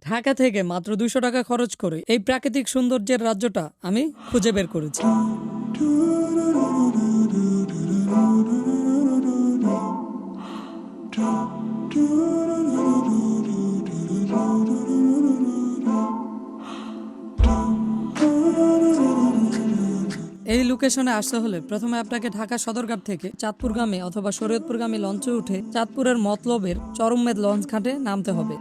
ঢাকা থেকে মাত্র 200 টাকা খরচ করে এই প্রাকৃতিক সৌন্দর্যের রাজ্যটা আমি খুঁজে বের করেছি। এই লোকেশনে আসতে হলে প্রথমে আপনাকে ঢাকা সদরঘাট থেকে চাঁদপুরগামী অথবা শরীয়তপুরগামী লঞ্চে উঠে চাঁদপুরের মতলবের চরমমেদ লঞ্চ ঘাটে নামতে হবে।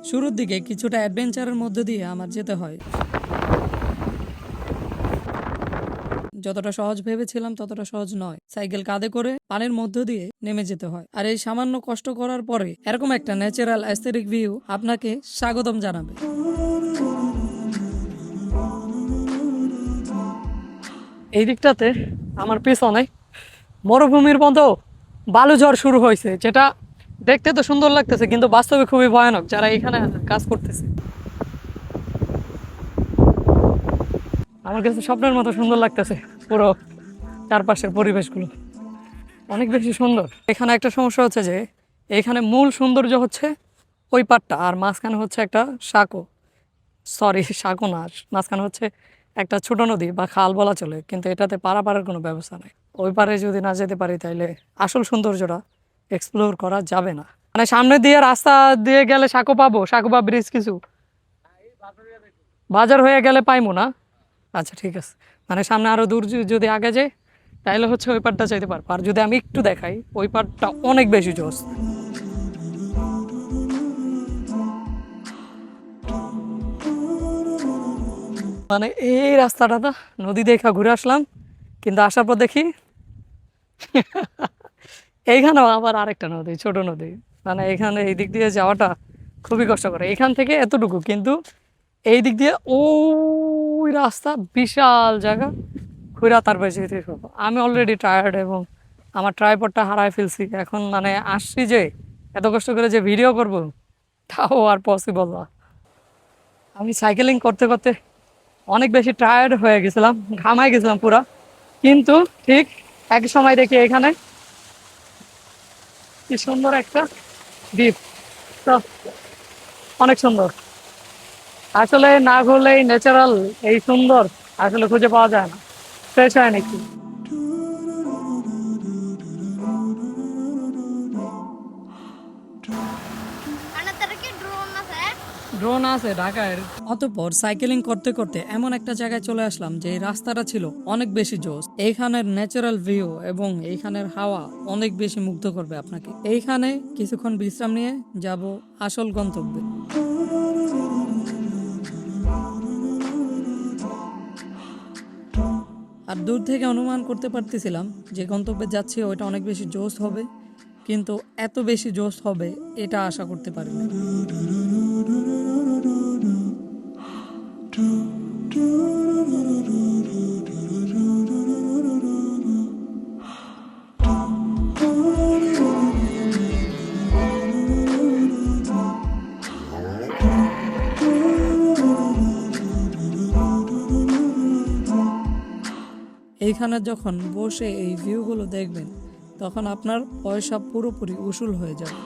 শুরুর দিকে কিছুটা অ্যাডভেঞ্চারের মধ্যে দিয়ে আমার যেতে হয়। যতটা সহজ ভেবেছিলাম ততটা সহজ নয়। সাইকেল কাঁধে করে পানির মধ্য দিয়ে নেমে যেতে হয়। আর এই সামান্য কষ্ট করার পরে এরকম একটা ন্যাচারাল অ্যাস্থেটিক ভিউ আপনাকে স্বাগতম জানাবে। এই দিকটাতে আমার পিছনে মরুভূমির মতো বালুঝড় শুরু হয়েছে, যেটা দেখতে তো সুন্দর লাগতেছে কিন্তু বাস্তবে খুবই ভয়ানক যারা এখানে কাজ করতেছে। আমার কাছে স্বপ্নের মতো সুন্দর লাগতেছে পুরো চারপাশের পরিবেশগুলো, অনেক বেশি সুন্দর। এখানে একটা সমস্যা হচ্ছে যে এখানে মূল সৌন্দর্য হচ্ছে ওই পাটটা, আর মাঝখানে হচ্ছে একটা সাঁকো, সাঁকো না, মাঝখানে হচ্ছে একটা ছোট নদী বা খাল বলা চলে, কিন্তু এটাতে পারাপারের কোনো ব্যবস্থা নেই। ওই পারে যদি না যেতে পারি তাইলে আসল সৌন্দর্যটা এক্সপ্লোর করা যাবে না। মানে সামনে দিয়ে রাস্তা দিয়ে গেলে সাঁকো পাবো, সাঁকো বা ব্রিজ কিছু বাজার হয়ে গেলে পাইমো না। আচ্ছা ঠিক আছে, মানে সামনে আরো দূর যদি আগে যাই তাইলে হচ্ছে ওই পারটা চাইতে পারবো। আর যদি আমি একটু দেখাই, ওই পারটা অনেক বেশি জোস। মানে এই রাস্তাটা নদী দেখা ঘুরে আসলাম, কিন্তু আসার পর দেখি এইখানেও আবার আরেকটা নদী, ছোট নদী। মানে এখানে এই দিক দিয়ে যাওয়াটা খুবই কষ্টকর। এখান থেকে এতটুকু, কিন্তু এই দিক দিয়ে ওই রাস্তা, বিশাল জায়গা ঘুরা তারপরে যেতে হবে। আমি অলরেডি টায়ার্ড এবং আমার ট্রাইপডটা হারায় ফেলছি। এখন মানে আসছি যে এত কষ্ট করে যে ভিডিও করব তাও আর পসিবল না। আমি সাইকেলিং করতে করতে অনেক বেশি টায়ার্ড হয়ে গেছিলাম, ঘামাই গেছিলাম পুরা। কিন্তু ঠিক এক সময় দেখি এখানে কি সুন্দর একটা দ্বীপ, তো অনেক সুন্দর। আসলে না ঘুরলে এই ন্যাচারাল, এই সুন্দর আসলে খুঁজে পাওয়া যায় না, ফ্রেশ হয় নাকি। ড্রোন আছে ঢাকায়। অতঃপর সাইকেলিং করতে করতে এমন একটা জায়গায় চলে আসলাম যে এই রাস্তাটা ছিল অনেক বেশি জোস। এইখানের ন্যাচারাল ভিউ এবং এইখানের হাওয়া অনেক বেশি মুগ্ধ করবে আপনাকে। এইখানে কিছুক্ষণ বিশ্রাম নিয়ে যাব আসল গন্তব্যে। আর দূর থেকে অনুমান করতে পারতেছিলাম যে গন্তব্যে যাচ্ছি ওইটা অনেক বেশি জোস হবে, কিন্তু এত বেশি জোস হবে এটা আশা করতে পারিনি। এইখানে যখন বসে এই ভিউগুলো দেখবেন তখন আপনার পয়সা পুরোপুরি উসুল হয়ে যাবে।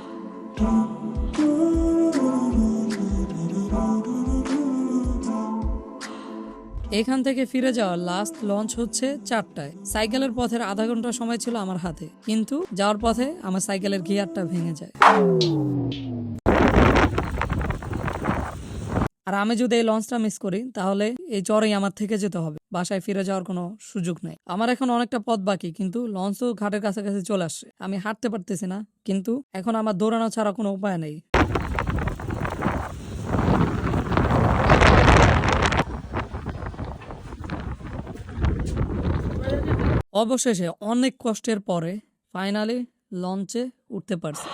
এখান থেকে ফিরে যাওয়ার লাস্ট লঞ্চ হচ্ছে 4টায়। সাইকেলের পথের আধা ঘন্টা সময় ছিল আমার হাতে, কিন্তু যাওয়ার পথে আমার সাইকেলের গিয়ারটা ভেঙে যায়। আর আমি যদি এই লঞ্চটা মিস করি তাহলে এই চরেই আমার থেকে যেতে হবে, বাসায় ফিরে যাওয়ার কোনো সুযোগ নেই। আমার এখন অনেকটা পথ বাকি, কিন্তু লঞ্চও ঘাটের কাছাকাছি চলে আসছে। আমি হাঁটতে পারতেছি না, কিন্তু এখন আমার দৌড়ানো ছাড়া কোনো উপায় নেই। অবশেষে অনেক কষ্টের পরে ফাইনালি লঞ্চে উঠতে পারছি।